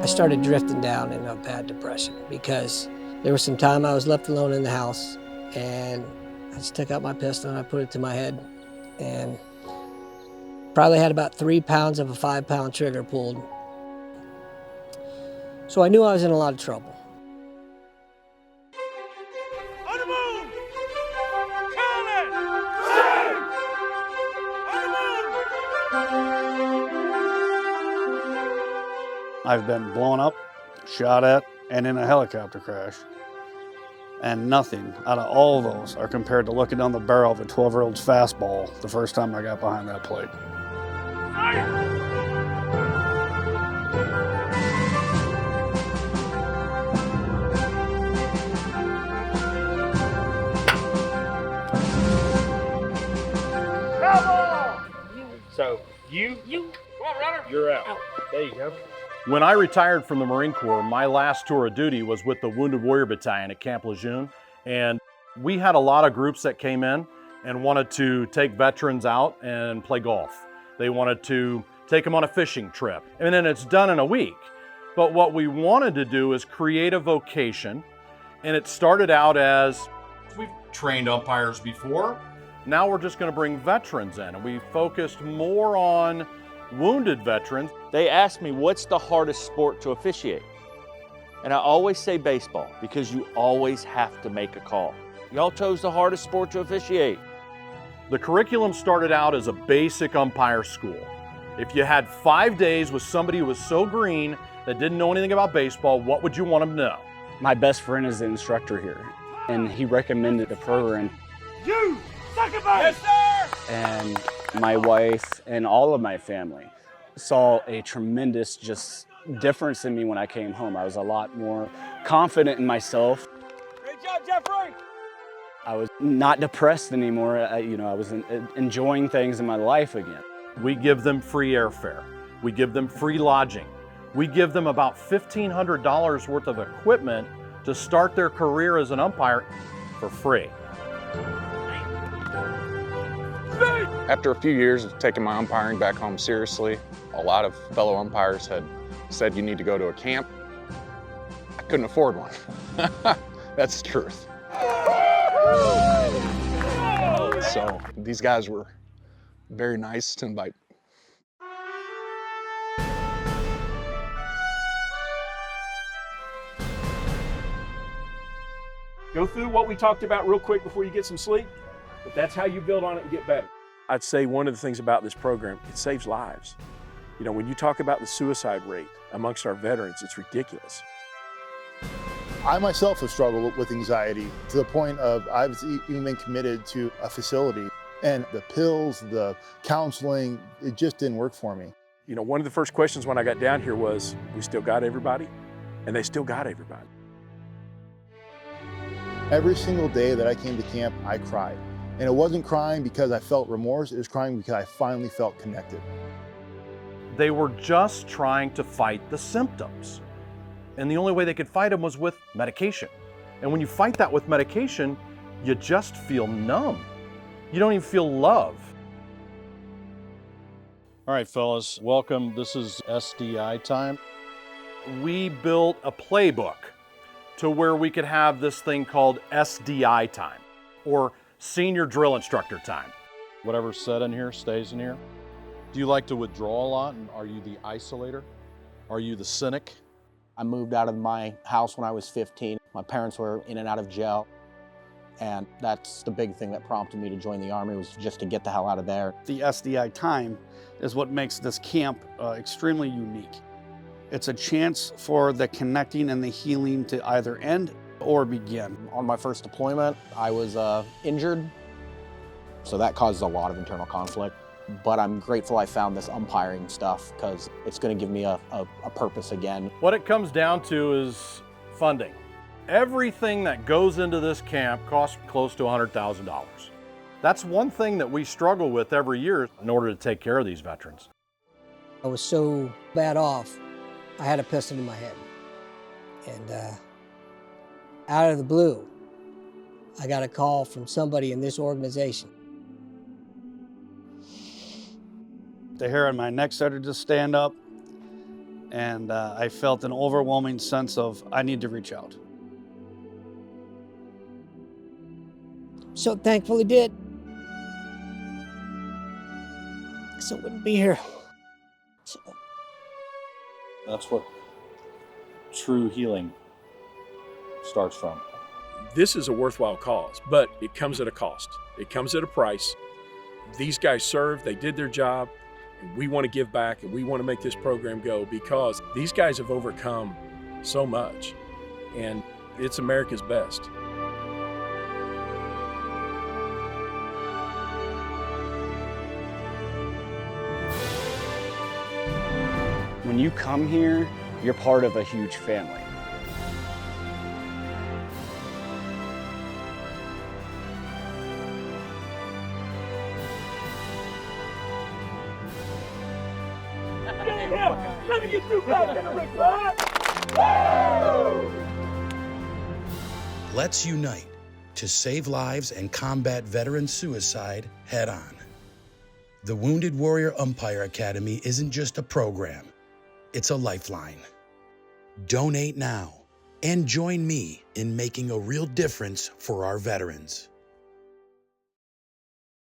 started drifting down in a bad depression because there was some time I was left alone in the house, and I just took out my pistol and I put it to my head, and probably had about 3 pounds of a 5-pound trigger pulled. So I knew I was in a lot of trouble. On the move! Call it! Shoot! On the move! I've been blown up, shot at, and in a helicopter crash. And nothing out of all of those are compared to looking down the barrel of a 12-year-old's fastball the first time I got behind that plate. So you, come on, runner. You're out. There you go. When I retired from the Marine Corps, my last tour of duty was with the Wounded Warrior Battalion at Camp Lejeune. And we had a lot of groups that came in and wanted to take veterans out and play golf. They wanted to take them on a fishing trip. And then it's done in a week. But what we wanted to do is create a vocation. And it started out as, we've trained umpires before. Now we're just going to bring veterans in. And we focused more on wounded veterans. They ask me, what's the hardest sport to officiate? And I always say baseball, because you always have to make a call. Y'all chose the hardest sport to officiate. The curriculum started out as a basic umpire school. If you had 5 days with somebody who was so green that didn't know anything about baseball, what would you want them to know? My best friend is the instructor here, and he recommended the program. You! Second base! Yes, sir! And my wife and all of my family saw a tremendous difference in me when I came home. I was a lot more confident in myself. Great job, Jeffrey! I was not depressed anymore. I was enjoying things in my life again. We give them free airfare. We give them free lodging. We give them about $1,500 worth of equipment to start their career as an umpire for free. After a few years of taking my umpiring back home seriously, a lot of fellow umpires had said you need to go to a camp. I couldn't afford one. That's the truth. So these guys were very nice to invite. Go through what we talked about real quick before you get some sleep, but that's how you build on it and get better. I'd say one of the things about this program, it saves lives. You know, when you talk about the suicide rate amongst our veterans, it's ridiculous. I myself have struggled with anxiety to the point of I've even been committed to a facility, and the pills, the counseling, it just didn't work for me. You know, one of the first questions when I got down here was, we still got everybody? And they still got everybody. Every single day that I came to camp, I cried. And it wasn't crying because I felt remorse, it was crying because I finally felt connected. They were just trying to fight the symptoms. And the only way they could fight them was with medication. And when you fight that with medication, you just feel numb. You don't even feel love. All right, fellas, welcome. This is SDI time. We built a playbook to where we could have this thing called SDI time, or senior drill instructor time. Whatever's said in here stays in here. Do you like to withdraw a lot? And are you the isolator? Are you the cynic? I moved out of my house when I was 15. My parents were in and out of jail. And that's the big thing that prompted me to join the Army, was just to get the hell out of there. The SDI time is what makes this camp extremely unique. It's a chance for the connecting and the healing to either end or begin. On my first deployment, I was injured, so that caused a lot of internal conflict. But I'm grateful I found this umpiring stuff, because it's going to give me a purpose again. What it comes down to is funding. Everything that goes into this camp costs close to $100,000. That's one thing that we struggle with every year in order to take care of these veterans. I was so bad off, I had a pistol in my head. And out of the blue, I got a call from somebody in this organization. The hair on my neck started to stand up. and I felt an overwhelming sense of I need to reach out. So thankfully did. So I wouldn't be here. So. That's what true healing starts from. This is a worthwhile cause, but it comes at a cost. It comes at a price. These guys served, they did their job, and we want to give back and we want to make this program go because these guys have overcome so much, and it's America's best. When you come here, you're part of a huge family. Let me get you back in the ring, bud. Let's unite to save lives and combat veteran suicide head on. The Wounded Warrior Umpire Academy isn't just a program, it's a lifeline. Donate now and join me in making a real difference for our veterans.